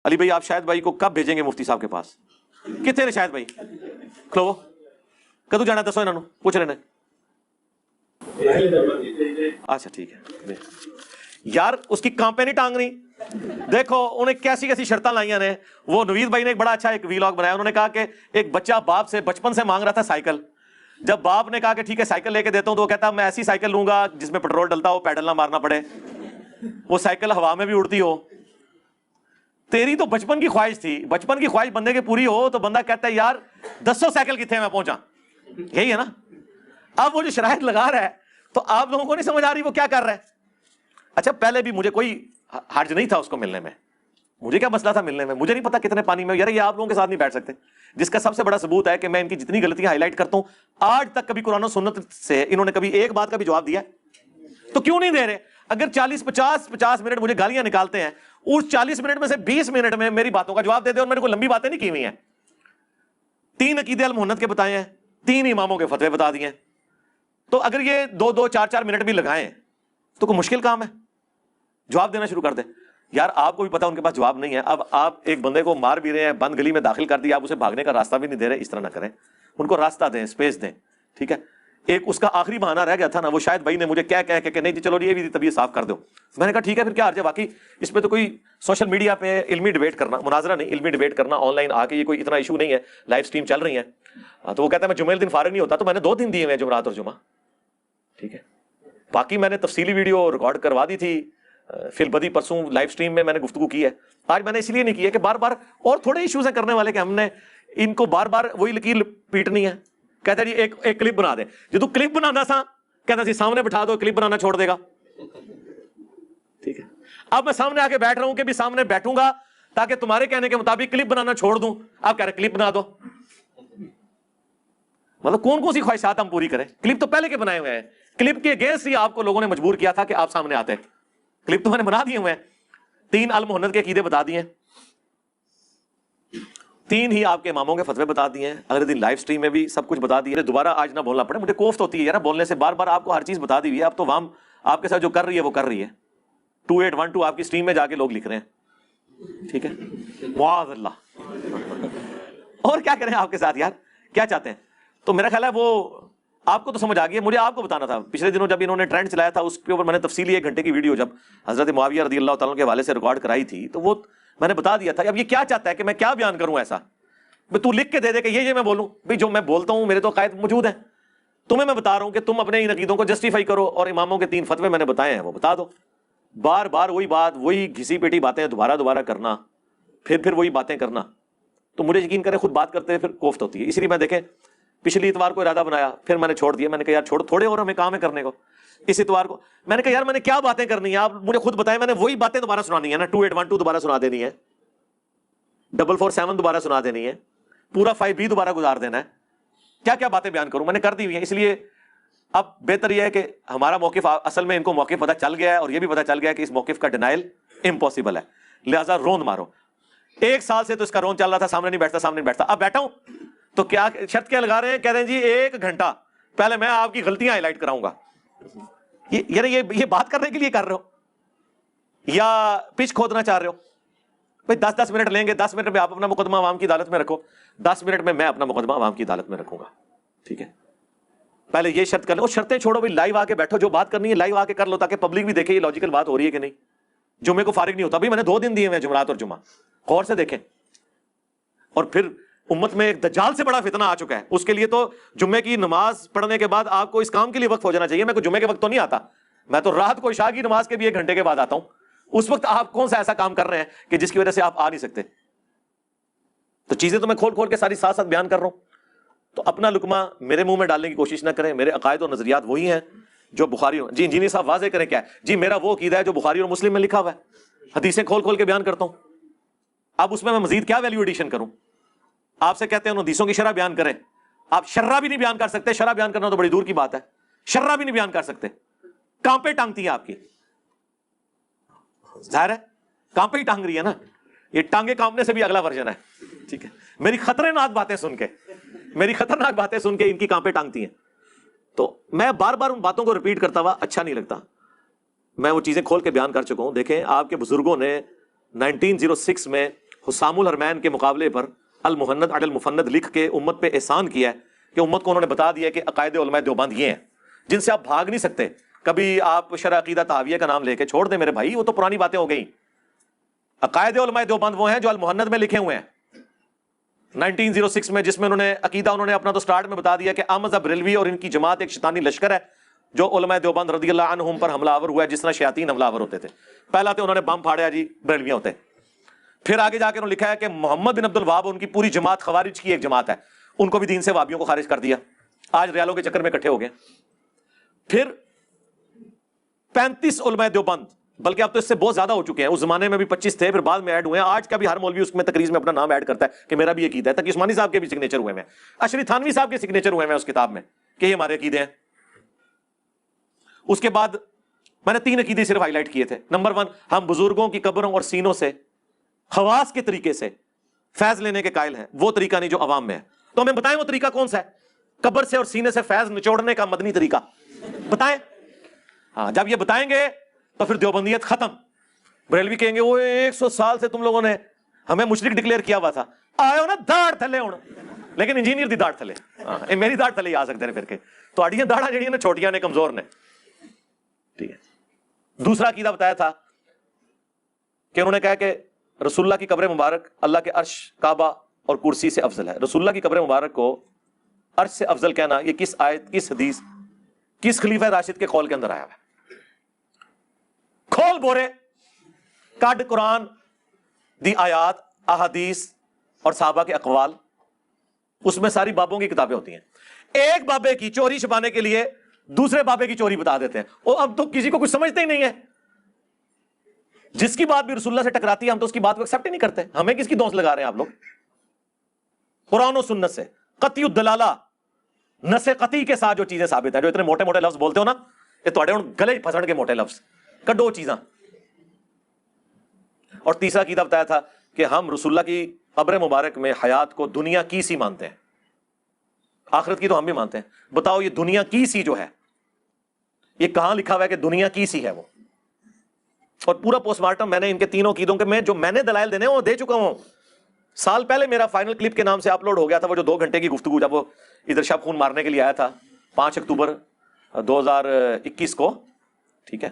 علی بھائی آپ شاہد بھائی کو کب بھیجیں گے مفتی صاحب کے پاس؟ کتنے نے شاہد بھائی کھلو کدو جانا دسو انہوں پوچھ رہے ہیں. اچھا ٹھیک ہے یار اس کی کانپیں نہیں ٹانگ نہیں. دیکھو انہیں کیسی کیسی شرطیں لائیاں نے. وہ نوید بھائی نے ایک بڑا اچھا ایک ویلاگ بنایا. انہوں نے کہا کہ ایک بچہ باپ سے بچپن سے مانگ رہا تھا سائیکل. جب باپ نے کہا کہ ٹھیک ہے سائیکل لے کے دیتا ہوں تو وہ کہتا میں ایسی سائیکل لوں گا جس میں پیٹرول ڈلتا ہو پیڈل نہ مارنا پڑے, وہ سائیکل ہوا میں بھی اڑتی ہو. تیری تو بچپن کی خواہش تھی, بچپن کی خواہش بندے کے پوری ہو تو بندہ کہتا ہے یار 200 سائیکل کتنے میں پہنچا. یہی ہے نا. اب وہ جو شرائط لگا رہا ہے تو آپ لوگوں کو نہیں سمجھ آ رہی وہ کیا کر رہا ہے. اچھا پہلے بھی مجھے کوئی حرج نہیں تھا اس کو ملنے میں, مجھے کیا مسئلہ تھا ملنے میں, مجھے نہیں پتا کتنے پانی میں. یار یہ آپ لوگوں کے ساتھ نہیں بیٹھ سکتے, جس کا سب سے بڑا ثبوت ہے کہ میں ان کی جتنی غلطیاں ہائی لائٹ کرتا ہوں آج تک کبھی قرآن و سنت سے انہوں نے کبھی ایک بات کا بھی جواب دیا تو کیوں نہیں دے رہے. اگر 40-50 منٹ مجھے گالیاں نکالتے ہیں, اس 40 منٹ میں سے 20 منٹ میں میری باتوں کا جواب دے دیں. اور میں نے کوئی لمبی باتیں نہیں کی ہوئی ہیں. 3 عقیدے المحنت کے بتائے ہیں, 3 اماموں کے فتوے بتا دیے ہیں. تو اگر یہ 2-2 4-4 منٹ بھی لگائیں تو کوئی مشکل کام ہے, جواب دینا شروع کر دیں. یار آپ کو بھی پتا ان کے پاس جواب نہیں ہے. اب آپ ایک بندے کو مار بھی رہے ہیں, بند گلی میں داخل کر دیا, آپ اسے بھاگنے کا راستہ بھی نہیں دے رہے. اس طرح نہ کریں, ان کو راستہ دیں, اسپیس دیں. ٹھیک ہے. ایک اس کا آخری بہانہ رہ گیا تھا نا, وہ شاید بھائی نے مجھے کہہ کہ نہیں جی چلو یہ بھی طبیعت صاف کر دو. میں نے کہا ٹھیک ہے پھر کیا حرج ہے. باقی اس پہ تو کوئی سوشل میڈیا پہ علمی ڈیبیٹ کرنا, مناظرہ نہیں, علمی ڈیبیٹ کرنا آن لائن آ کے یہ کوئی اتنا ایشو نہیں ہے. لائیو اسٹریم چل رہی ہے. تو وہ کہتا ہے میں جمعے دن فارغ نہیں ہوتا, تو میں نے 2 دن دیے ہوئے ہیں, جمعرات اور جمعہ. ٹھیک ہے. باقی میں نے تفصیلی ویڈیو ریکارڈ کروا دی تھی فی البدی پرسوں لائیو اسٹریم میں نے گفتگو کی ہے. آج میں نے اس لیے نہیں کی ہے کہ بار بار اور تھوڑے ایشوز ہیں کرنے والے کہ ہم نے ان کو بار بار وہی لکیر پیٹنی ہے. کہتا ہے جی ایک کلپ بنا دیں. جو کلپ بنانا تھا کہتا جی سامنے بٹھا دو, کلپ بنانا چھوڑ دے گا. ٹھیک ہے. اب میں سامنے آ کے بیٹھ رہا ہوں کہ بھی سامنے بیٹھوں گا تاکہ تمہارے کہنے کے مطابق کلپ بنانا چھوڑ دوں. آپ کہہ رہے کلپ بنا دو. مطلب کون سی خواہشات ہم پوری کریں. کلپ تو پہلے کے بنائے ہوئے ہیں. کلپ کے اگینسٹ ہی آپ کو لوگوں نے مجبور کیا تھا کہ آپ سامنے آتے. کلپ تو میں نے بنا دیے ہوئے ہیں. 3 المحنت کے عقیدے بتا دیے, 3 ہی آپ کے اماموں کے فتوے بتا دیے ہیں. اگلے دن لائیو اسٹریم میں بھی سب کچھ بتا دیے. دوبارہ آج نہ بولنا پڑے, مجھے کوفت ہوتی ہے یار بولنے سے. بار بار آپ کو ہر چیز بتا دی ہوئی ہے. اب تو وام آپ کے ساتھ جو کر رہی ہے وہ کر رہی ہے. 2812 آپ کی اسٹریم میں جا کے لوگ لکھ رہے ہیں. ٹھیک ہے. معاذ اللہ. اور کیا کریں آپ کے ساتھ یار, کیا چاہتے ہیں. تو میرا خیال ہے وہ آپ کو تو سمجھ آ گئی ہے. مجھے آپ کو بتانا تھا. پچھلے دنوں جب انہوں نے ٹرینڈ چلایا تھا اس کے اوپر میں نے تفصیلی 1 گھنٹے کی ویڈیو جب حضرت معاویہ رضی اللہ تعالیٰ کے حوالے سے ریکارڈ کرائی تھی تو وہ میں نے بتا دیا تھا. اب یہ کیا چاہتا ہے کہ میں کیا بیان کروں ایسا, تو لکھ کے دے دے کہ یہ میں بولوں. بھائی جو میں بولتا ہوں میرے تو قائد موجود ہیں. تمہیں میں بتا رہا ہوں کہ تم اپنے ان عقیدوں کو جسٹیفائی کرو اور اماموں کے 3 فتوے میں نے بتائے ہیں وہ بتا دو. بار بار وہی بات, وہی گھسی پیٹی باتیں دوبارہ کرنا, پھر وہی باتیں کرنا. تو مجھے یقین کرے خود بات کرتے پھر کوفت ہوتی ہے. اسی لیے میں دیکھیں پچھلی اتوار کو ارادہ بنایا, پھر میں نے چھوڑ دیا. میں نے کہا یار چھوڑو, تھوڑے اور ہمیں کام ہے کرنے کو. اس اتوار کو میں نے کہا یار میں نے کیا باتیں کرنی ہیں, آپ مجھے خود بتائیں. میں نے وہی باتیں دوبارہ سنانی ہے نا. 2812 دوبارہ سنا دینی ہے, 447 دوبارہ سنا دینی ہے, پورا 5B دوبارہ گزار دینا ہے. کیا کیا باتیں بیان کروں, میں نے کر دی ہوئی ہیں. اس لیے اب بہتر یہ ہے کہ ہمارا موقف, اصل میں ان کو موقف پتہ چل گیا ہے اور یہ بھی پتہ چل گیا ہے کہ اس موقف کا ڈینائل امپاسبل ہے. لہٰذا روند مارو. 1 سال سے تو اس کا رون چل رہا تھا, سامنے نہیں بیٹھتا. اب بیٹھا ہوں تو کیا شرط کیا لگا رہے ہیں, کہہ رہے ہیں جی 1 گھنٹہ پہلے میں آپ کی غلطیاں ہائی لائٹ کراؤں گا. یہ بات کرنے کے لیے کر رہے ہو یا پچ کھودنا چاہ رہے ہو؟ بھائی 10 منٹ لیں گے, 10 منٹ میں آپ اپنا مقدمہ عوام کی عدالت میں رکھو, 10 منٹ میں اپنا مقدمہ عوام کی عدالت میں رکھوں گا. ٹھیک ہے. پہلے یہ شرط کر لو. شرطیں چھوڑو بھائی, لائیو آ کے بیٹھو, جو بات کرنی ہے لائیو آ کے کر لو تاکہ پبلک بھی دیکھے یہ لاجیکل بات ہو رہی ہے کہ نہیں. جمعے کو فارغ نہیں ہوتا. بھائی میں نے 2 دن دیے ہوئے ہیں, جمعرات اور جمعہ, غور سے دیکھیں. اور پھر امت میں ایک دجال سے بڑا فتنہ آ چکا ہے. اس کے لیے تو جمعے کی نماز پڑھنے کے بعد آپ کو اس کام کے لیے وقت ہو جانا چاہیے. میں کوئی جمعے کے وقت تو نہیں آتا, میں تو رات کو عشاء کی نماز کے بھی 1 گھنٹے کے بعد آتا ہوں. اس وقت آپ کون سا ایسا کام کر رہے ہیں کہ جس کی وجہ سے آپ آ نہیں سکتے. تو چیزیں تو میں کھول کے ساری ساتھ بیان کر رہا ہوں. تو اپنا لقمہ میرے منہ میں ڈالنے کی کوشش نہ کریں. میرے عقائد اور نظریات وہی ہیں جو بخاری. جی انجینئر صاحب واضح کریں کیا ہے. جی میرا وہ عقیدہ ہے جو بخاری اور مسلم میں لکھا ہوا ہے. حدیثیں کھول کے بیان کرتا ہوں. اب اس میں مزید کیا ویلیو ایڈیشن کروں. آپ سے کہتے ہیں ان حدیثوں کی شرح بیان کریں, آپ شرح بھی نہیں بیان کر سکتے. شرح بیان کرنا تو بڑی دور کی بات ہے, شرح بھی نہیں بیان کر سکتے. کانپیں ٹانگتی ہیں آپ کی, ظاہر ہے کانپیں ہی ٹانگ رہی ہے نا. یہ ٹانگیں کانپنے سے بھی اگلا ورژن ہے. ٹھیک ہے. میری خطرناک باتیں سن کے ان کی کانپیں ٹانگتی ہیں. تو میں بار بار ان باتوں کو ریپیٹ کرتا ہوا اچھا نہیں لگتا. میں وہ چیزیں کھول کے بیان کر چکا ہوں. دیکھیں آپ کے بزرگوں نے 1906 میں حسام الحرمین کے مقابلے پر المہند علی المفند لکھ کے امت پہ احسان کیا ہے کہ امت کو انہوں نے بتا دیا کہ عقائد علماء دیوبند یہ ہیں جن سے آپ بھاگ نہیں سکتے. کبھی آپ شرح عقیدہ طحاویہ کا نام لے کے چھوڑ دیں میرے بھائی, وہ تو پرانی باتیں ہو گئیں. عقائد علماء دیوبند وہ ہیں جو المہند میں لکھے ہوئے ہیں 1906 میں, جس میں انہوں نے عقیدہ انہوں نے اپنا تو سٹارٹ میں بتا دیا کہ احمد بریلوی اور ان کی جماعت ایک شیطانی لشکر ہے جو علماء دیوبند رضی اللہ عنہم پر حملہ آور ہوا ہے جس طرح شیاطین حملہ آور ہوتے تھے. پہلا تو انہوں نے بم پھاڑیا جی بریلویاں ہوتے. پھر آگے جا کے انہوں نے لکھا ہے کہ محمد بن عبد الوہاب ان کی پوری جماعت خوارج کی ایک جماعت ہے, ان کو بھی دین سے وہابیوں کو خارج کر دیا. آج ریالوں کے چکر میں اکٹھے ہو گئے. پھر 35 علماء دیوبند, بلکہ اب تو اس سے بہت زیادہ ہو چکے ہیں, اس زمانے میں بھی 25 تھے, پھر بعد میں ایڈ ہوئے ہیں. آج کا بھی ہر مولوی اس میں تقریر میں اپنا نام ایڈ کرتا ہے کہ میرا بھی عقیدہ ہے. تقی عثمانی صاحب کے بھی سگنیچر ہوئے ہیں, اشری تھانوی صاحب کے سگنیچر ہوئے ہیں اس کتاب میں کہ یہ ہمارے عقیدے ہیں. اس کے بعد میں نے 3 عقیدے صرف ہائی لائٹ کیے تھے. نمبر 1, ہم بزرگوں کی قبروں اور سینوں سے خواص کے طریقے سے فیض لینے کے قائل ہیں. وہ طریقہ نہیں جو عوام میں ہے. تو ہمیں بتائیں وہ طریقہ کون سا ہے؟ قبر سے اور سینے سے فیض نچوڑنے کا مدنی طریقہ بتائیں. ہاں, جب یہ بتائیں گے تو پھر دیوبندیت ختم. بریلوی کہیں گے وہ 100 سال سے تم لوگوں نے ہمیں مشرک ڈکلیئر کیا ہوا تھا, آئے ہو نا داڑھ تھلے ہوں, لیکن انجینئر دی داڑھ تھلے, میری داڑھ تھلے ہی آ سکتے ہیں پھر کے تو اڑیاں داڑھاں جڑیاں نے چھوٹیاں نے کمزور نے. ٹھیک ہے. دوسرا عقیدہ بتایا تھا کہ انہوں نے کہا کہ رسول اللہ کی قبر مبارک اللہ کے عرش, کعبہ اور کرسی سے افضل ہے. رسول اللہ کی قبر مبارک کو عرش سے افضل کہنا یہ کس آیت, کس حدیث, کس خلیفہ راشد کے قول کے اندر آیا ہوا ہے؟ کھول بورے کڈ قرآن دی آیات, احادیث اور صحابہ کے اقوال, اس میں ساری بابوں کی کتابیں ہوتی ہیں. ایک بابے کی چوری چھپانے کے لیے دوسرے بابے کی چوری بتا دیتے ہیں. اور اب تو کسی کو کچھ سمجھتے ہی نہیں ہے. جس کی بات بھی رسول اللہ سے ٹکراتی ہے ہم تو اس کی بات کو ایکسپٹ ہی نہیں کرتے. ہمیں کس کی دوست لگا رہے ہیں آپ لوگ؟ قرآن و سنت سے قطعی الدلالہ, نس قطعی کے ساتھ جو چیزیں ثابت ہیں, جو اتنے موٹے موٹے لفظ بولتے ہو نا, یہ تھوڑے گلے پھسڑ کے موٹے لفظ کڈو چیزاں. اور تیسرا عقیدہ بتایا تھا کہ ہم رسول اللہ کی قبر مبارک میں حیات کو دنیا کی سی مانتے ہیں. آخرت کی تو ہم بھی مانتے ہیں. بتاؤ یہ دنیا کی سی جو ہے یہ کہاں لکھا ہوا ہے کہ دنیا کی سی ہے وہ؟ اور پورا پوسٹ مارٹم میں نے ان کے تینوں عقیدوں کے میں نے دلائل دینے وہ دے چکا ہوں. سال پہلے میرا فائنل کلپ کے نام سے اپلوڈ ہو گیا تھا, وہ جو 2 گھنٹے کی گفتگو جب وہ ادھر شب خون مارنے کے لیے آیا تھا 5 اکتوبر 2021 کو. ٹھیک ہے,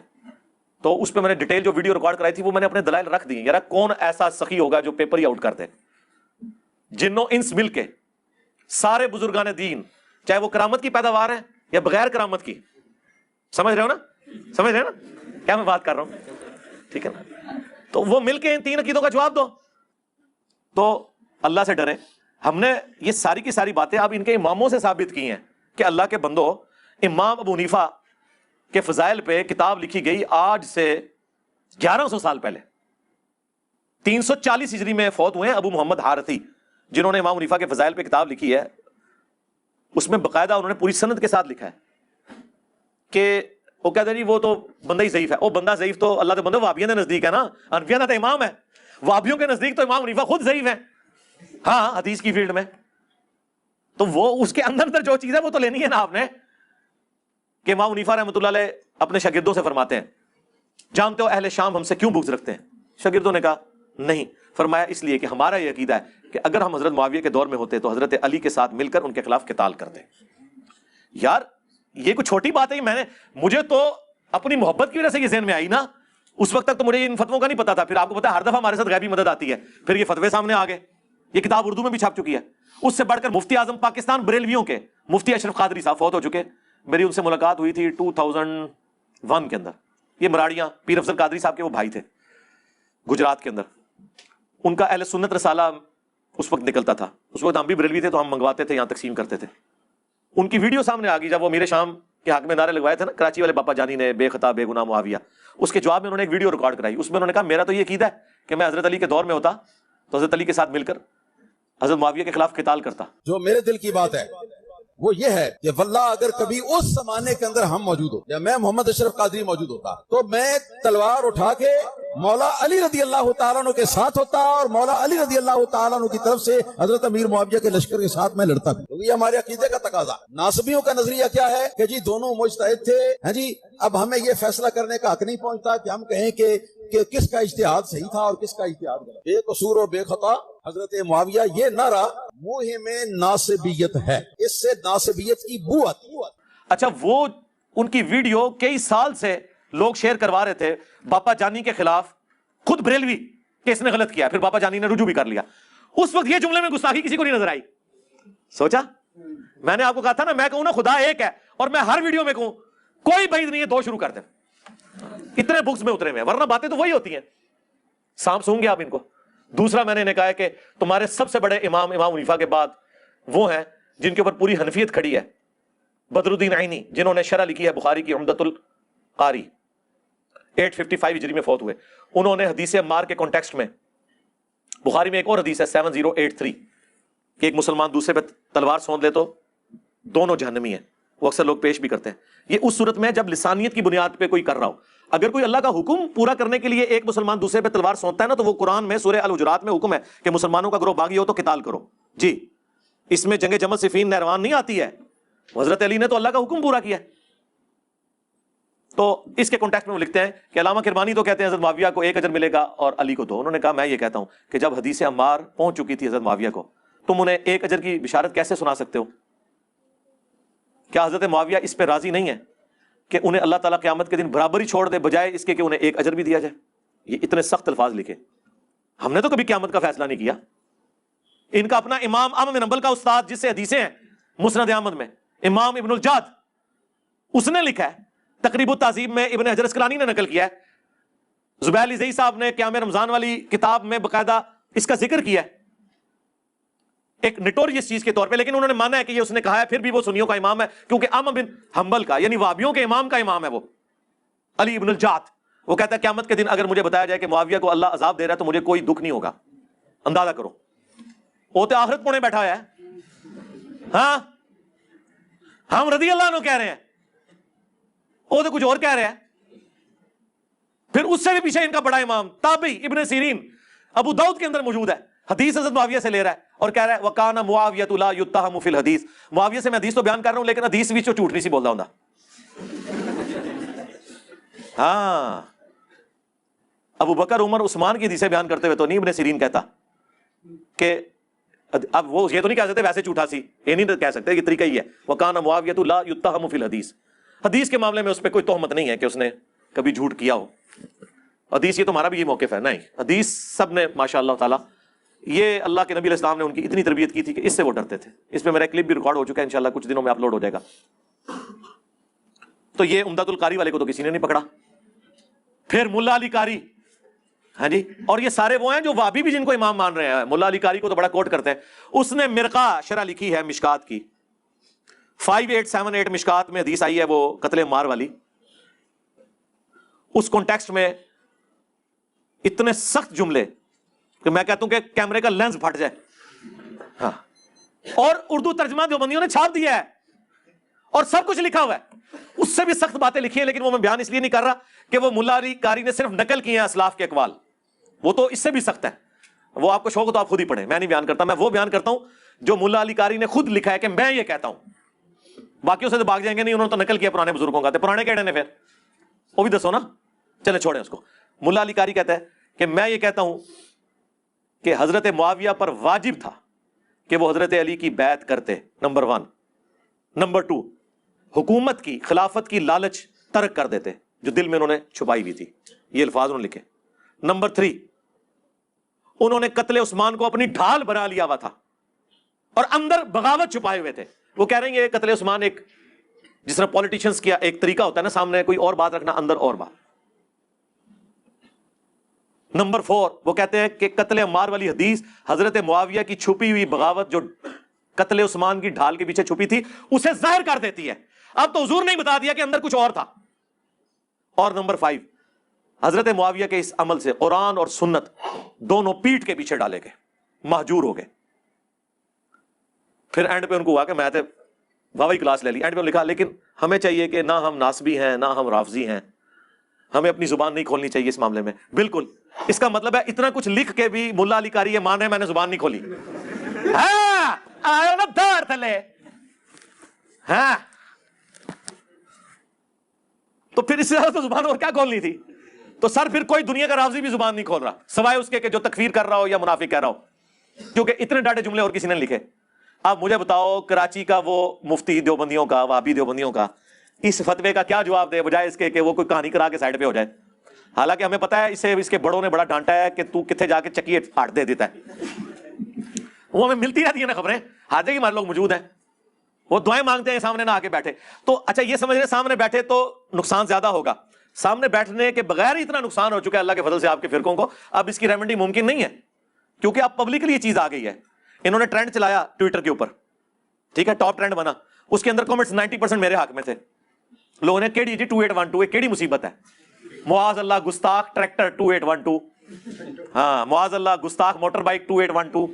تو اس پہ میں نے ڈیٹیل جو ویڈیو ریکارڈ کرائی تھی وہ میں نے اپنے دلائل رکھ دی. یار کون ایسا سخی ہوگا جو پیپر ہی آؤٹ کر دے؟ جنوں انس مل کے سارے بزرگان دین, چاہے وہ کرامت کی پیداوار ہیں یا بغیر کرامت کی, سمجھ رہے ہو نا, سمجھ رہے ہو نا کیا میں بات کر رہا ہوں؟ ٹھیک ہے نا, تو وہ مل کے ان 3 عقیدوں کا جواب دو. تو اللہ سے ڈرے. ہم نے یہ ساری کی ساری باتیں اب ان کے اماموں سے ثابت کی ہیں کہ اللہ کے بندو, امام ابو حنیفہ کے فضائل پہ کتاب لکھی گئی آج سے 1100 سال پہلے. 340 ہجری میں فوت ہوئے ہیں ابو محمد حارثی, جنہوں نے امام حنیفہ کے فضائل پہ کتاب لکھی ہے. اس میں باقاعدہ انہوں نے پوری سند کے ساتھ لکھا ہے کہ وہ کہتے ہیں جی وہ تو بندہ ہی ضعیف ہے. وہ بندہ ضعیف تو اللہ کے بندے وہابیوں کے نزدیک ہے نا, انبیاء کا امام ہے. وہابیوں کے نزدیک تو امام حنیفہ خود ضعیف ہے, ہاں حدیث کی فیلڈ میں. تو وہ اس کے اندر جو چیز ہے وہ تو لینی ہے نا آپ نے. کہ امام حنیفہ رحمۃ اللہ علیہ اپنے شاگردوں سے فرماتے ہیں, جانتے ہو اہل شام ہم سے کیوں بغض رکھتے ہیں؟ شاگردوں نے کہا نہیں. فرمایا اس لیے کہ ہمارا یہ عقیدہ ہے کہ اگر ہم حضرت معاویہ کے دور میں ہوتے تو حضرت علی کے ساتھ مل کر ان کے خلاف قتال کرتے. یار یہ کوئی چھوٹی بات ہے. مجھے تو اپنی محبت کی وجہ سے یہ ذہن میں آئی نا. اس وقت تک تو مجھے ان فتووں کا نہیں پتا تھا. پھر آپ کو پتا ہے ہر دفعہ ہمارے ساتھ غیبی مدد آتی ہے, پھر یہ فتوے سامنے آ گئے. یہ کتاب اردو میں بھی چھپ چکی ہے. اس سے بڑھ کر مفتی اعظم پاکستان بریلویوں کے مفتی اشرف قادری صاحب فوت ہو چکے. میری ان سے ملاقات ہوئی تھی 2001 کے اندر. یہ مراڑیاں پیر افضل قادری صاحب کے وہ بھائی تھے گجرات کے اندر. ان کا اہل سنت رسالہ اس وقت نکلتا تھا. اس وقت ہم بھی بریلوی تھے تو ہم منگواتے تھے, یہاں تقسیم کرتے تھے. ان کی ویڈیو سامنے آ گئی جب وہ میرے شام کے حق میں نعرے لگوائے تھے نا کراچی والے باپا جانی نے, بے خطا بے گناہ معاویہ. اس کے جواب میں انہوں نے ایک ویڈیو ریکارڈ کرائی. اس میں انہوں نے کہا میرا تو یہ عقیدہ ہے کہ میں حضرت علی کے دور میں ہوتا تو حضرت علی کے ساتھ مل کر حضرت معاویہ کے خلاف قتال کرتا. جو میرے دل کی بات ہے وہ یہ ہے کہ واللہ اگر کبھی اس زمانے کے اندر ہم موجود ہو یا میں محمد اشرف قادری موجود ہوتا تو میں تلوار اٹھا کے مولا علی رضی اللہ تعالیٰ عنہ کے ساتھ ہوتا اور مولا علی رضی اللہ تعالیٰ عنہ کی طرف سے حضرت امیر معاویہ کے لشکر کے ساتھ میں لڑتا بھی. یہ ہمارے عقیدے کا تقاضا. ناصبیوں کا نظریہ کیا ہے کہ جی دونوں مجتہد تھے, ہاں جی اب ہمیں یہ فیصلہ کرنے کا حق نہیں پہنچتا کہ ہم کہیں کہ کس کا اجتہاد صحیح تھا اور کس کا اجتہاد غلط. بے قصور و بے خطا حضرت معاویہ، یہ نعرہ منہ میں ناصبیت ہے، اس سے ناصبیت کی بو آتی ہے. اچھا، وہ ان کی ویڈیو کئی سال سے لوگ شیئر کروا رہے تھے باپا جانی کے خلاف، خود بریلوی کہ اس نے غلط کیا، پھر باپا جانی نے رجوع بھی کر لیا. اس وقت یہ جملے میں گستاخی کسی کو نہیں نظر آئی. سوچا، میں نے آپ کو کہا تھا نا، میں کہوں نا خدا ایک ہے، اور میں ہر ویڈیو میں کہوں کوئی بعید نہیں ہے دو شروع کر دیں. اتنے بکس میں اترے ہوئے ہیں، ورنہ باتیں تو وہی ہوتی ہیں، سانپ سونگے آپ ان کو. دوسرا میں نے کہا ہے کہ تمہارے سب سے بڑے امام حنیفہ کے بعد وہ ہیں جن کے اوپر پوری حنفیت کھڑی ہے، بدر الدین عینی، جنہوں نے شرح لکھی ہے بخاری کی عمدۃ القاری، 855 ہجری میں فوت ہوئے. انہوں نے حدیث عمار کے کانٹیکسٹ میں، بخاری میں ایک اور حدیث ہے 7083 کہ ایک مسلمان دوسرے پہ تلوار سونت لے تو دونوں جہنمی ہیں. وہ اکثر لوگ پیش بھی کرتے ہیں. یہ اس صورت میں جب لسانیت کی بنیاد پہ کوئی کر رہا ہو. اگر کوئی اللہ کا حکم پورا کرنے کے لیے ایک مسلمان دوسرے پہ تلوار سونتتا ہے نا، تو وہ قرآن میں سورہ الحجرات میں حکم ہے کہ مسلمانوں کا گروہ باغی ہو تو قتال کرو. جی، اس میں جنگ جمل صفین نہروان نہیں آتی ہے. حضرت علی نے تو اللہ کا حکم پورا کیا. تو اس کے کانٹیکسٹ میں وہ لکھتے ہیں کہ علامہ کرمانی تو کہتے ہیں حضرت معاویہ کو 1 اجر ملے گا اور علی کو 2. انہوں نے کہا میں یہ کہتا ہوں کہ جب حدیث عمار پہنچ چکی تھی حضرت معاویہ کو، تم انہیں 1 اجر کی بشارت کیسے سنا سکتے ہو؟ کیا حضرت معاویہ اس پہ راضی نہیں ہے کہ انہیں اللہ تعالیٰ قیامت کے دن برابری چھوڑ دے بجائے اس کے کہ انہیں 1 اجر بھی دیا جائے؟ یہ اتنے سخت الفاظ لکھے. ہم نے تو کبھی قیامت کا فیصلہ نہیں کیا. ان کا اپنا امام احمد بن حنبل کا استاد جس سے حدیثیں ہیں مسند احمد میں، امام ابن الجاد، اس نے لکھا ہے. تقریب التہذیب میں ابن حجر اسقلانی نے نقل کیا ہے. زبیر علی زئی صاحب نے قیام رمضان والی کتاب میں باقاعدہ اس کا ذکر کیا ہے ایک نٹوریس چیز کے طور پہ، لیکن انہوں نے مانا ہے کہ یہ اس نے کہا ہے. پھر بھی وہ سنیوں کا امام ہے، کیونکہ احمد بن حنبل کا یعنی وہابیوں کے امام کا امام ہے وہ علی ابن الجاد. وہ کہتا ہے قیامت کے دن اگر مجھے بتایا جائے کہ معاویہ کو اللہ عذاب دے رہا ہے تو مجھے کوئی دکھ نہیں ہوگا. اندازہ کرو، وہ تو آخرت پونے بیٹھا ہوا ہے. ہاں، ہم رضی اللہ عنہ کہہ رہے ہیں، وہ تو کچھ اور کہہ رہے ہیں. پھر اس سے بھی پیچھے ان کا بڑا امام تابعی ابن سیرین، ابو داؤد کے اندر موجود ہے، حدیث حضرت معاویہ سے لے رہا ہے اور کہہ رہا ہے وَقَانَ مُعَاوِيَةُ لَا يُتَّهَمُ فِي الْحَدِيثِ. معاویہ سے میں حدیث تو بیان کر رہا ہوں لیکن حدیث بھی جھوٹ نہیں سی بول رہا ہوں. ہاں، ابو بکر عمر عثمان کی حدیثیں بیان کرتے ہوئے تو نہیں ابن سیرین کہتا کہ اب وہ یہ تو نہیں کہہ سکتے ویسے جھوٹا سی، یہ نہیں کہہ سکتے، یہ طریقہ ہی ہے وَقَانَ مُعَاوِيَةُ لَا يُتَّهَمُ فِي الْحَدِيثِ. حدیث کے معاملے میں اس پہ کوئی تہمت نہیں ہے کہ اس نے کبھی جھوٹ کیا ہو. حدیث یہ تمہارا بھی یہ موقف ہے، نہیں، حدیث سب نے ماشاء اللہ تعالیٰ، یہ اللہ کے نبی علیہ السلام نے ان کی اتنی تربیت کی تھی کہ اس سے وہ ڈرتے تھے. اس پہ میرا کلپ بھی ریکارڈ ہو چکا ہے، انشاءاللہ کچھ دنوں میں اپلوڈ ہو جائے گا. تو یہ عمدۃ القاری والے کو تو کسی نے نہیں پکڑا. پھر ملا علی قاری، ہاں جی، اور یہ سارے وہ ہیں جو وہابی بھی جن کو امام مان رہے ہیں. ملا علی قاری کو تو بڑا کوٹ کرتے ہیں. اس نے مرقہ شرح لکھی ہے مشکات کی، 5878 مشکات میں حدیث آئی ہے وہ قتل عمار والی. اس کانٹیکسٹ میں اتنے سخت جملے کہ میں کہتا ہوں کہ کیمرے کا لینس پھٹ جائے. ہاں، اور اردو ترجمہ دیوبندیوں نے چھاپ دیا ہے اور سب کچھ لکھا ہوا ہے. اس سے بھی سخت باتیں لکھی ہیں، لیکن وہ میں بیان اس لیے نہیں کر رہا کہ وہ ملا علی قاری نے صرف نقل کیے ہیں اسلاف کے اقوال. وہ تو اس سے بھی سخت ہے. وہ آپ کو شوق ہو تو آپ خود ہی پڑھیں، میں نہیں بیان کرتا. میں وہ بیان کرتا ہوں جو ملا علی قاری نے خود لکھا ہے کہ میں یہ کہتا ہوں. باقیوں سے تو بھاگ جائیں گے نہیں، انہوں نے تو نقل کیا پرانے بزرگوں کا. پرانے کہڑے نے پھر وہ بھی دسو نا. چلے چھوڑیں اس کو. ملا علی قاری کہتا ہے کہ میں یہ کہتا ہوں کہ حضرت معاویہ پر واجب تھا کہ وہ حضرت علی کی بیعت کرتے، نمبر 1. نمبر 2، حکومت کی، خلافت کی لالچ ترک کر دیتے جو دل میں انہوں نے چھپائی ہوئی تھی. یہ الفاظ انہوں نے لکھے. نمبر 3، انہوں نے قتل عثمان کو اپنی ڈھال بنا لیا ہوا تھا اور اندر بغاوت چھپائے ہوئے تھے. وہ کہہ رہے ہیں یہ قتل عثمان ایک جس طرح پولیٹیشنز کیا ایک طریقہ ہوتا ہے نا، سامنے کوئی اور بات رکھنا، اندر اور بات. نمبر 4، وہ کہتے ہیں کہ قتل عمار والی حدیث حضرت معاویہ کی چھپی ہوئی بغاوت جو قتل عثمان کی ڈھال کے پیچھے چھپی تھی اسے ظاہر کر دیتی ہے. اب تو حضور نے بتا دیا کہ اندر کچھ اور تھا. اور نمبر 5، حضرت معاویہ کے اس عمل سے قرآن اور سنت دونوں پیٹ کے پیچھے ڈالے گئے، مہجور ہو گئے. پھر اینڈ پہ ان کو ہوا کہ میں واوی کلاس لے لی. اینڈ پہ لکھا لیکن ہمیں چاہیے کہ نہ ہم ناسبی ہیں نہ ہم رافضی ہیں، ہمیں اپنی زبان نہیں کھولنی چاہیے اس معاملے میں. بالکل، اس کا مطلب ہے اتنا کچھ لکھ کے بھی ملا علی قاری یہ مان رہے میں نے زبان نہیں کھولی. ہاں دار تھلے. ہاں، تو پھر اس سے زیادہ تو زبان اور کیا کھولنی تھی؟ تو سر پھر کوئی دنیا کا راضی بھی زبان نہیں کھول رہا سوائے اس کے کہ جو تکفیر کر رہا ہو یا منافق کہہ رہا ہو، کیونکہ اتنے ڈاٹے جملے اور کسی نے لکھے۔ اب مجھے بتاؤ کراچی کا وہ مفتی دیوبندیوں کا، وہابی دیوبندیوں کا، اس فتوے کا کیا جواب دے بجائے اس کے کہ وہ کوئی کہانی کرا کے سائڈ پہ ہو جائے؟ حالانکہ ہمیں پتا ہے اسے اس کے بڑوں نے بڑا ڈانٹا ہے کہ تو کتنے جا کے چکی ہاٹ دے دیتا ہے۔ وہ ہمیں ملتی رہتی ہے نا خبریں، حاضر ہمارے لوگ موجود ہیں، وہ دعائیں مانگتے ہیں سامنے نہ آ کے بیٹھے۔ تو اچھا یہ سمجھ رہے سامنے بیٹھے تو نقصان زیادہ ہوگا، سامنے بیٹھنے کے بغیر ہی اتنا نقصان ہو چکا ہے اللہ کے فضل سے آپ کے فرقوں کو، اب اس کی ریمیڈی ممکن نہیں ہے کیونکہ اب پبلکلی یہ چیز آ گئی ہے۔ انہوں نے ٹرینڈ چلایا ٹویٹر کے اوپر، ٹھیک ہے، ٹاپ ٹرینڈ بنا، اس کے اندر کمنٹس 90% میرے حق میں تھے۔ لوگوں نے کیڑی جی 2812 کیڑی مصیبت ہے، معاذ اللہ گستاخ ٹریکٹر 2812، ہاں معاذ اللہ گستاخ موٹر بائک 2812،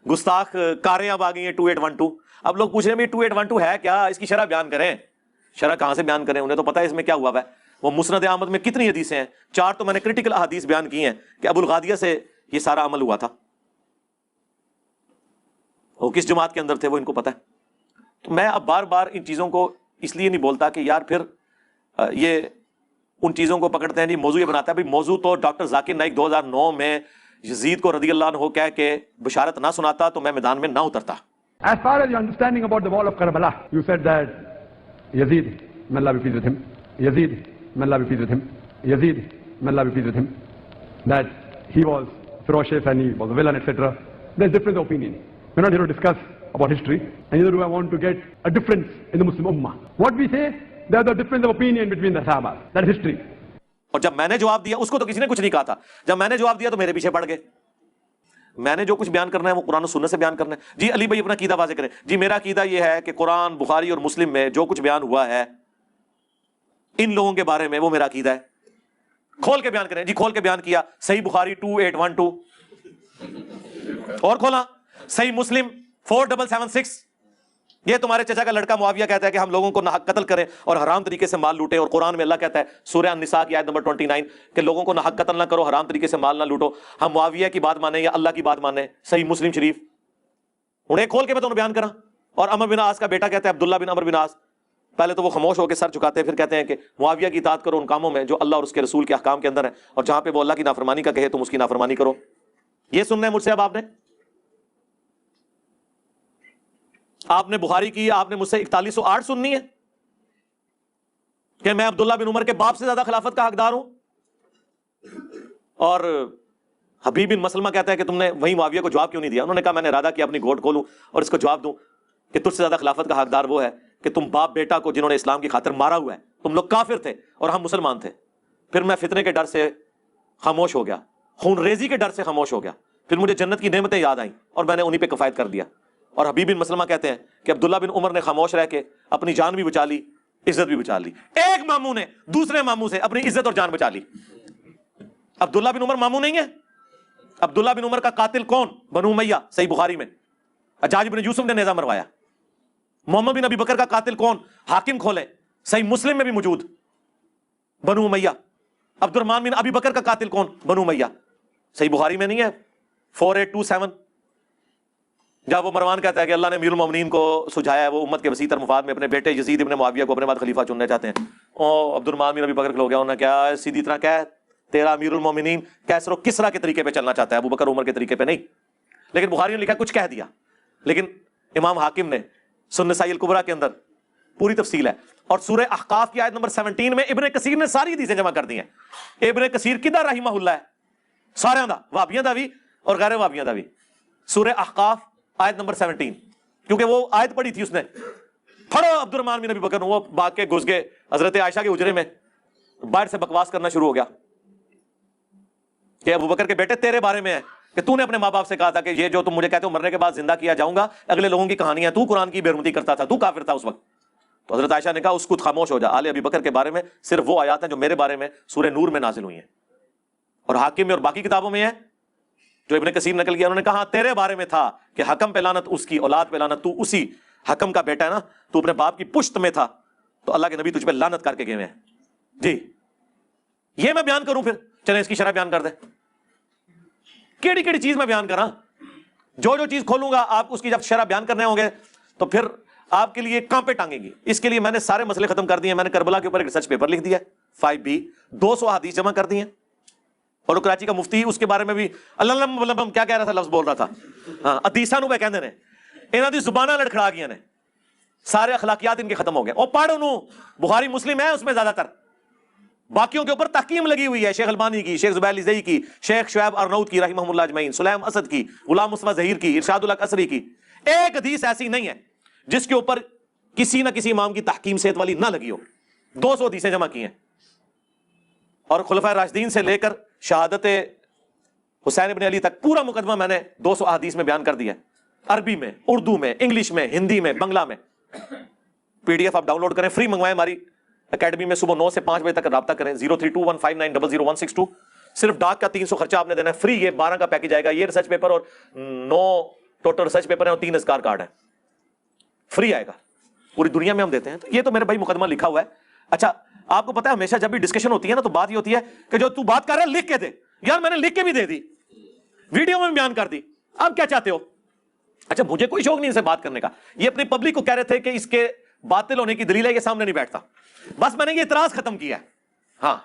گستاخ کاریں اب آ گئی ہیں 2812۔ اب لوگ پوچھ رہے ہیں 2812 ہے کیا، اس کی شرح بیان کریں۔ شرح کہاں سے بیان کریں، انہیں تو پتہ ہے اس میں کیا ہوا ہے۔ وہ مسند احمد میں کتنی حدیثیں ہیں، 4 تو میں نے کریٹیکل احادیث بیان کی ہیں کہ ابو الغادیہ سے یہ سارا عمل ہوا تھا، وہ کس جماعت کے اندر تھے وہ ان کو پتہ ہے۔ تو میں اب بار بار ان چیزوں کو اس لیے نہیں بولتا کہ یار پھر یہ ان چیزوں کو پکڑتے ہیں جی موضوع یہ بناتا ہے۔ بھائی موضوع تو ڈاکٹر ذاکر نائک 2009 میں یزید کو رضی اللہ عنہ کہہ کے بشارت نہ سناتا تو میں میدان میں نہ اترتا۔ As far as your understanding about the wall of Karbala, you said that Yazid, may Allah be pleased with him, Yazid, may Allah be pleased with him, Yazid, may Allah be pleased with him, that he was ferocious and he was a villain, etc. There's difference of opinion. We're not here to discuss about history, and neither do I want to get a difference in the Muslim Ummah. What we say, there's a difference of opinion between the Sahaba. That is history. اور جب میں نے جواب دیا اس کو تو کسی نے کچھ نہیں کہا تھا، جب میں نے جواب دیا تو میرے پیچھے پڑ گئے۔ میں نے جو کچھ بیان کرنا ہے وہ قرآن و سنت سے بیان کرنا ہے۔ جی علی بھائی اپنا عقیدہ واضح کریں۔ جی میرا عقیدہ یہ ہے کہ قرآن بخاری اور مسلم میں جو کچھ بیان ہوا ہے ان لوگوں کے بارے میں وہ میرا عقیدہ ہے، کھول کے بیان کریں۔ جی کھول کے بیان کیا، صحیح بخاری 2812، اور کھولا صحیح مسلم 4776۔ یہ تمہارے چچا کا لڑکا معاویہ کہتا ہے کہ ہم لوگوں کو ناحق قتل کریں اور حرام طریقے سے مال لوٹیں، اور قرآن میں اللہ کہتا ہے سورہ النساء کی آیت نمبر 29 کہ لوگوں کو ناحق قتل نہ کرو، حرام طریقے سے مال نہ لوٹو۔ ہم معاویہ کی بات مانیں یا اللہ کی بات مانیں؟ صحیح مسلم شریف انہیں کھول کے میں تمہیں بیان کرا۔ اور عمر بن عاص کا بیٹا کہتا ہے عبداللہ بن عمر بن عاص، پہلے تو وہ خاموش ہو کے سر جھکاتے ہیں، پھر کہتے ہیں کہ معاویہ کی اطاعت کرو ان کاموں میں جو اللہ اور اس کے رسول کے احکام کے اندر ہیں، اور جہاں پہ وہ اللہ کی نافرمانی کا کہے تم اس کی نافرمانی کرو۔ یہ سننا ہے مجھ سے اب آپ نے بخاری کی، آپ نے مجھ سے 4108 سننی ہے کہ میں عبداللہ بن عمر کے باپ سے زیادہ خلافت کا حقدار ہوں؟ اور حبیب بن مسلمہ کہتا ہے کہ تم نے وہی معاویہ کو جواب کیوں نہیں دیا؟ انہوں نے کہا میں نے ارادہ کیا اپنی گھوٹ کھولوں اور اس کو جواب دوں کہ تجھ سے زیادہ خلافت کا حقدار وہ ہے کہ تم باپ بیٹا کو جنہوں نے اسلام کی خاطر مارا ہوا ہے، تم لوگ کافر تھے اور ہم مسلمان تھے۔ پھر میں فتنے کے ڈر سے خاموش ہو گیا، خون ریزی کے ڈر سے خاموش ہو گیا، پھر مجھے جنت کی نعمتیں یاد آئیں اور میں نے انہی پہ کفایت کر دیا۔ اور حبیب بن مسلمہ کہتے ہیں کہ عبداللہ بن عمر نے خاموش رہ کے اپنی جان بھی بچا لی، عزت بھی بچا لی۔ ایک ماموں نے دوسرے ماموں سے اپنی عزت اور جان بچا لی۔ عبداللہ بن عمر ماموں نہیں ہے؟ عبداللہ بن عمر کا قاتل کون؟ بنو امیہ، صحیح بخاری میں حجاج بن یوسف نے نیزہ مروایا۔ محمد بن ابی بکر کا قاتل کون؟ حاکم کھولے، صحیح مسلم میں بھی موجود، بنو امیہ۔ عبد الرحمن بن ابی بکر کا قاتل کون؟ بنو امیہ، صحیح بخاری میں نہیں ہے 4827۔ جب وہ مروان کہتا ہے کہ اللہ نے امیر المومنین کو سجھایا ہے، وہ امت کے وسیع تر مفاد میں اپنے بیٹے یزید ابن معاویہ کو اپنے بعد خلیفہ چننا چاہتے ہیں، او عبد الرحمن بن ابی بکر کے لوگ ہیں، انہوں نے کیا سیدھی طرح کہا تیرا امیر المومنین کیسر و کسرا کے طریقے پہ چلنا چاہتا ہے، ابو بکر عمر کے طریقے پہ نہیں۔ لیکن بخاری نے لکھا کچھ کہہ دیا، لیکن امام حاکم نے سنن نسائی الکبریٰ کے اندر پوری تفصیل ہے۔ اور سورہ احقاف کی آیت نمبر 17 میں ابن کثیر نے ساری حدیثیں جمع کر دی ہیں۔ ابن کثیر کدھر رحمہ اللہ ہے؟ سارے دا، وہابیاں دا بھی اور غیر وہابیاں دا بھی۔ سورہ احقاف آیت نمبر 17، کیونکہ وہ آیت پڑھی تھی اس نے، پڑھو عبد الرحمن بن ابی بکر، وہ بھاگ کے گھس گئے حضرت عائشہ کے حجرے میں، باہر سے بکواس کرنا شروع ہو گیا کہ ابو بکر کے بیٹے تیرے بارے میں ہے کہ تو نے اپنے ماں باپ سے کہا تھا کہ یہ جو تم مجھے کہتے ہو مرنے کے بعد زندہ کیا جاؤں گا، اگلے لوگوں کی کہانیاں، تو قرآن کی بے حرمتی کرتا تھا، تو کافر تھا اس وقت۔ تو حضرت عائشہ نے کہا اس کو خاموش ہو جا، آل ابی بکر کے بارے میں صرف وہ آیات ہیں جو میرے بارے میں سورہ نور میں نازل ہوئی ہیں، اور حاکم میں اور باقی کتابوں میں ہے جو ابن کثیر نقل کیا۔ انہوں نے کہا تیرے بارے میں تھا کہ حکم پہ لعنت، اس کی اولاد پہ لعنت، تو اسی حکم کا بیٹا ہے نا، تو اپنے باپ کی پشت میں تھا، تو اللہ کے نبی تجھ پہ لعنت کر کے گئے ہیں۔ جی یہ میں بیان کروں، پھر چلیں اس کی شرح بیان کر دیں۔ کیڑی کیڑی چیز میں بیان کراں؟ جو جو چیز کھولوں گا آپ اس کی جب شرح بیان کرنے ہوں گے تو پھر آپ کے لیے کہاں پہ ٹانگیں گی. اس کے لیے میں نے سارے مسئلے ختم کر دیے. میں نے کربلا کے اوپر ایک ریسرچ پیپر لکھ دیا 5B, 200 حدیث جمع کر دی ہیں. اور وہ کراچی کا مفتی اس کے بارے میں بھی اللہ کیا کہہ رہا تھا, لفظ بول رہا تھا, ہاں حدیثاں نو کہندے نے, انہاں دی زباناں لڑکھڑا گئیاں نے, سارے اخلاقیات ان کے ختم ہو گئے. اور پڑھ انہوں بخاری مسلم ہے اس میں زیادہ تر, باقیوں کے اوپر تحکیم لگی ہوئی ہے, شیخ البانی کی, شیخ زبیر الزئی کی, شیخ شعیب ارناؤت کی رحمہ اللہ اجمعین, سلیم اسد کی, غلام مصطفیٰ ظہیر کی, ارشاد الحق اثری کی. ایک حدیث ایسی نہیں ہے جس کے اوپر کسی نہ کسی امام کی تحکیم صحت والی نہ لگی ہو. 200 حدیثیں جمع کی ہیں. اور خلفائے راشدین سے لے کر شہادت حسین ابن علی تک پورا مقدمہ میں نے 200 احادیث میں بیان کر دیا ہے, عربی میں, اردو میں, انگلش میں, ہندی میں, بنگلہ میں. PDF آپ ڈاؤن لوڈ کریں, فری منگوائیں ہماری اکیڈمی میں, صبح 9 سے 5 بجے تک رابطہ کریں. 032159000162. صرف ڈاک کا 300 خرچہ آپ نے دینا ہے, فری. یہ 12 کا پیکج آئے گا, یہ ریسرچ پیپر اور 9 ٹوٹل ریسرچ پیپر ہیں اور 3 اذکار کارڈ ہیں, فری آئے گا. پوری دنیا میں ہم دیتے ہیں. تو یہ تو میرے بھائی مقدمہ لکھا ہوا ہے. اچھا آپ کو پتا ہے ہمیشہ جب بھی ڈسکشن ہوتی ہے نا تو بات یہ ہوتی ہے کہ جو تو بات کر رہا ہے لکھ کے دے. یار میں نے لکھ کے بھی دے دی, ویڈیو میں بیان کر دی, آپ کیا چاہتے ہو؟ اچھا مجھے کوئی شوق نہیں ان سے بات کرنے کا. یہ اپنی پبلک کو کہہ رہے تھے کہ اس کے باطل ہونے کی دلیل ہے, یہ سامنے نہیں بیٹھتا. بس میں نے یہ اعتراض ختم کیا ہے. ہاں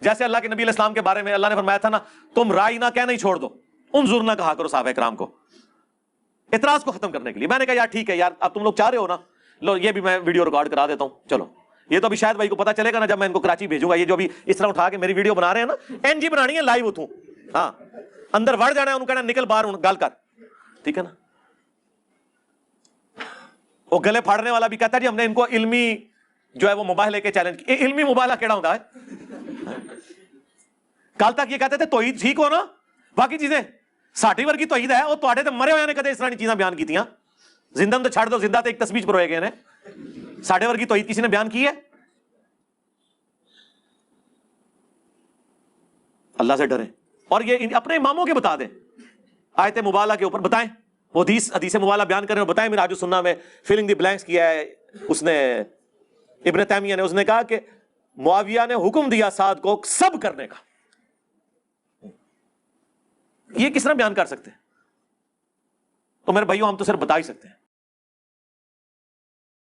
جیسے اللہ کے نبی علیہ السلام کے بارے میں اللہ نے فرمایا تھا نا, تم رائے نہ کہنا ہی چھوڑ دو, انظر نہ کہا کرو صحابہ کرام کو, اعتراض کو ختم کرنے کے لیے. میں نے کہا یار ٹھیک ہے یار, اب تم لوگ چاہ رہے ہو نا, لو یہ بھی میں ویڈیو ریکارڈ کرا دیتا ہوں. چلو یہ تو ابھی شاید بھائی کو پتا چلے گا نا جب میں ان کو کراچی بھیجوں گا. یہ جو بھی اس طرح اٹھا کے میری ویڈیو بنا رہے ہیں نا, NG بنانی ہے لائیو اتوں, ہاں اندر وڑ جانا ہے, ان کہنا نکل باہر گال کر, ٹھیک ہے نا. وہ گلے پھاڑنے والا بھی کہتا ہے جی ہم نے ان کو علمی جو ہے وہ مباہلے کے چیلنج کی. علمی مباہلہ کیڑا ہوتا ہے؟ کل تک یہ کہتے تھے توحید ٹھیک ہو نا, باقی چیزیں ساٹھی ورگی توحید ہے, اور تواڈے تے مرے ہوئے نے کدے اس طرح کی چیزاں بیان کیتیاں. زندہ تو چھڑ دو, زندہ تے ایک تسبیح پروئے گئے نے, ساٹھے ورگی توحید کسی نے بیان کی ہے؟ اللہ سے ڈریں اور یہ اپنے اماموں کے بتا دیں, آیت مبالہ کے اوپر بتائیں, وہ حدیث مبالہ بیان کریں اور بتائیں. میراج السنہ میں فلنگ دی بلینکس کیا ہے اس نے, ابن تیمیہ نے, اس نے کہا کہ معاویہ نے حکم دیا سعد کو سب کرنے کا. یہ کس طرح بیان کر سکتے ہیں؟ تو میرے بھائیوں ہم تو صرف بتا ہی سکتے ہیں.